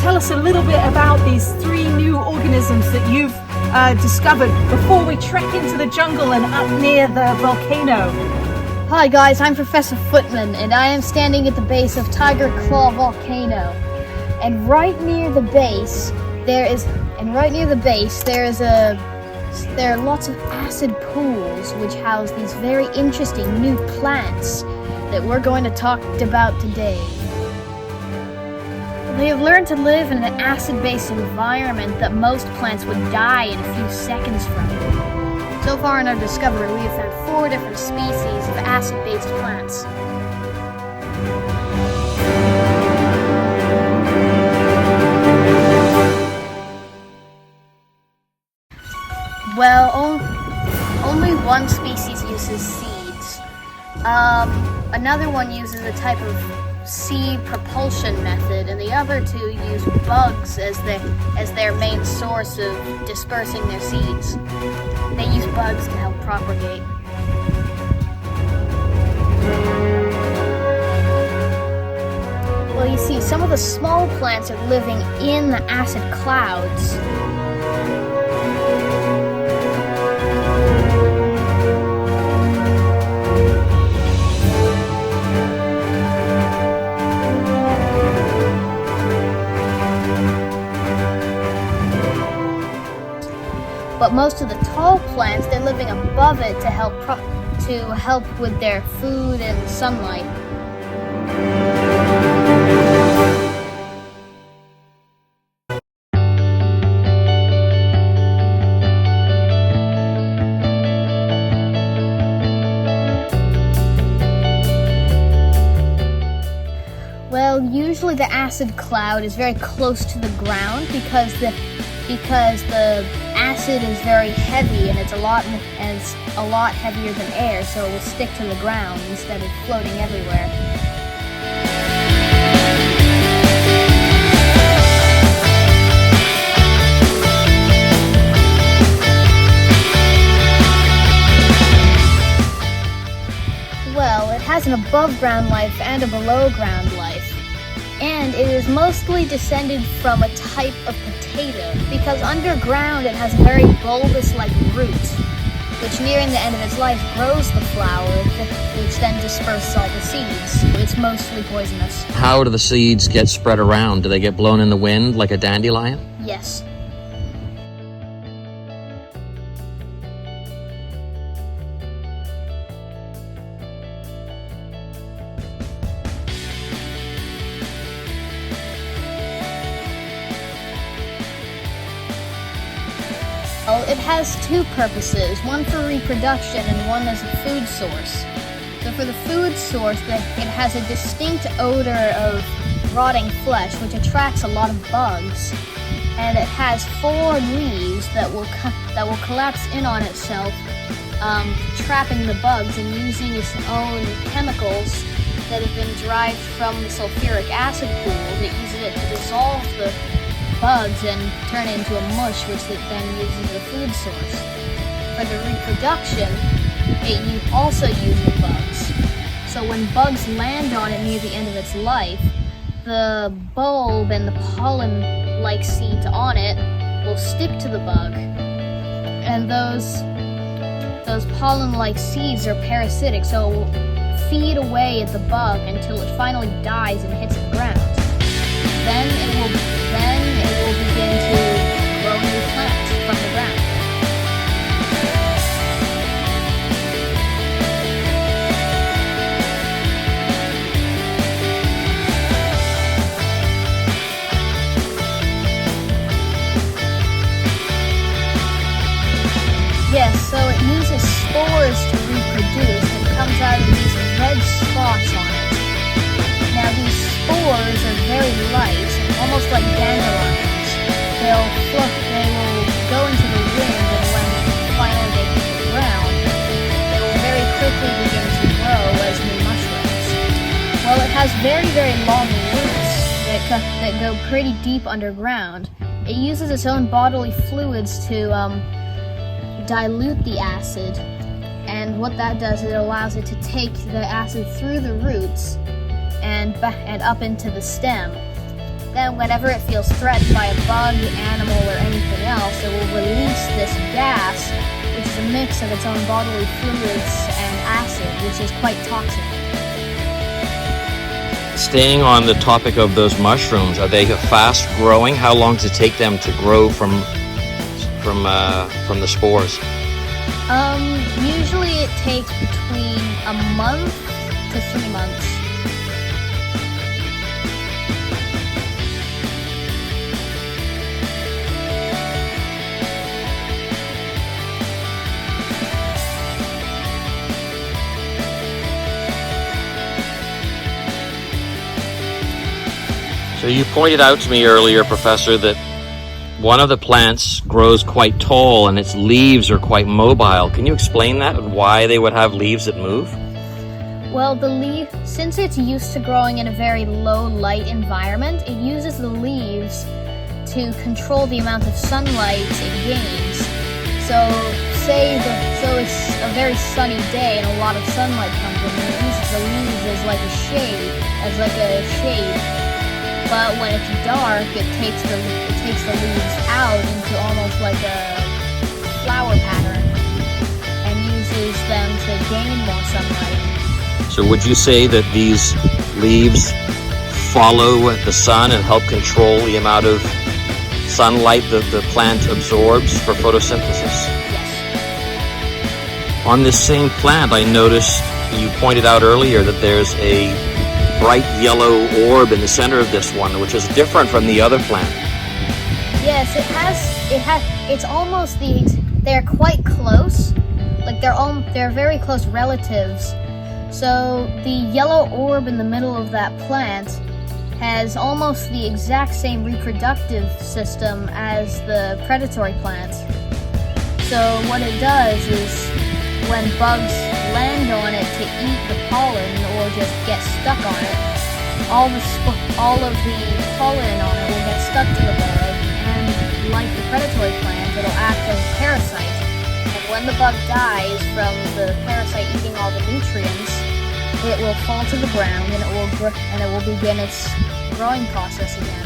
tell us a little bit about these 3 new organisms that you've discovered before we trek into the jungle and up near the volcano? Hi guys, I'm Professor Footman, and I am standing at the base of Tiger Claw Volcano. And right near the base, there are lots of acid pools which house these very interesting new plants that we're going to talk about today. They have learned to live in an acid-based environment that most plants would die in a few seconds from. So far in our discovery, we have found 4 different species of acid-based plants. Well, only one species uses seeds. Another one uses a type of seed propulsion method, and the other 2 use bugs as their main source of dispersing their seeds. They use bugs to help propagate. Well, you see, some of the small plants are living in the acid clouds. But most of the tall plants, they're living above it to help with their food and sunlight. Well, usually the acid cloud is very close to the ground because the acid is very heavy and it's a lot heavier than air, so it will stick to the ground instead of floating everywhere. Well, it has an above-ground life and a below-ground life. And it is mostly descended from a type of potato, because underground it has a very bulbous-like root, which nearing the end of its life grows the flower, which then disperses all the seeds. It's mostly poisonous. How do the seeds get spread around? Do they get blown in the wind like a dandelion? Yes. It has 2 purposes, one for reproduction and one as a food source. So for the food source, it has a distinct odor of rotting flesh, which attracts a lot of bugs. And it has 4 leaves that will collapse in on itself, trapping the bugs and using its own chemicals that have been derived from the sulfuric acid pool. It uses it to dissolve the bugs and turn it into a mush, which it then uses as a food source. For the reproduction, it also uses bugs. So when bugs land on it near the end of its life, the bulb and the pollen-like seeds on it will stick to the bug. And those pollen-like seeds are parasitic, so it will feed away at the bug until it finally dies and hits the ground. Then it will begin to grow new plants from the ground. Yes, so it uses spores to reproduce and comes out of these red spots on it. Now these spores are very light, almost like dandelions. They will go into the wind, and when finally they hit the ground, they will very quickly begin to grow as new mushrooms. Well, it has very, very long roots that go pretty deep underground. It uses its own bodily fluids to dilute the acid, and what that does, it allows it to take the acid through the roots and up into the stem. then whenever it feels threatened by a bug, animal, or anything else, it will release this gas, which is a mix of its own bodily fluids and acid, which is quite toxic. Staying on the topic of those mushrooms, are they fast growing? How long does it take them to grow from the spores? Usually it takes between a month to 3 months. So you pointed out to me earlier, Professor, that one of the plants grows quite tall and its leaves are quite mobile. Can you explain that and why they would have leaves that move? Well, the leaf, since it's used to growing in a very low light environment, it uses the leaves to control the amount of sunlight it gains. So it's a very sunny day and a lot of sunlight comes in, and it uses the leaves as like a shade. But when it's dark, it takes the leaves out into almost like a flower pattern and uses them to gain more sunlight. So would you say that these leaves follow the sun and help control the amount of sunlight that the plant absorbs for photosynthesis? Yes. On this same plant, I noticed you pointed out earlier that there's a bright yellow orb in the center of this one, which is different from the other plant. Yes, it's almost they're quite close. Like they're very close relatives. So the yellow orb in the middle of that plant has almost the exact same reproductive system as the predatory plant. So what it does is when bugs land on it to eat the pollen or just get stuck on it, all of the pollen on it will get stuck to the bug, and like the predatory plant, it'll act as a parasite. And when the bug dies from the parasite eating all the nutrients, it will fall to the ground and it will begin its growing process again.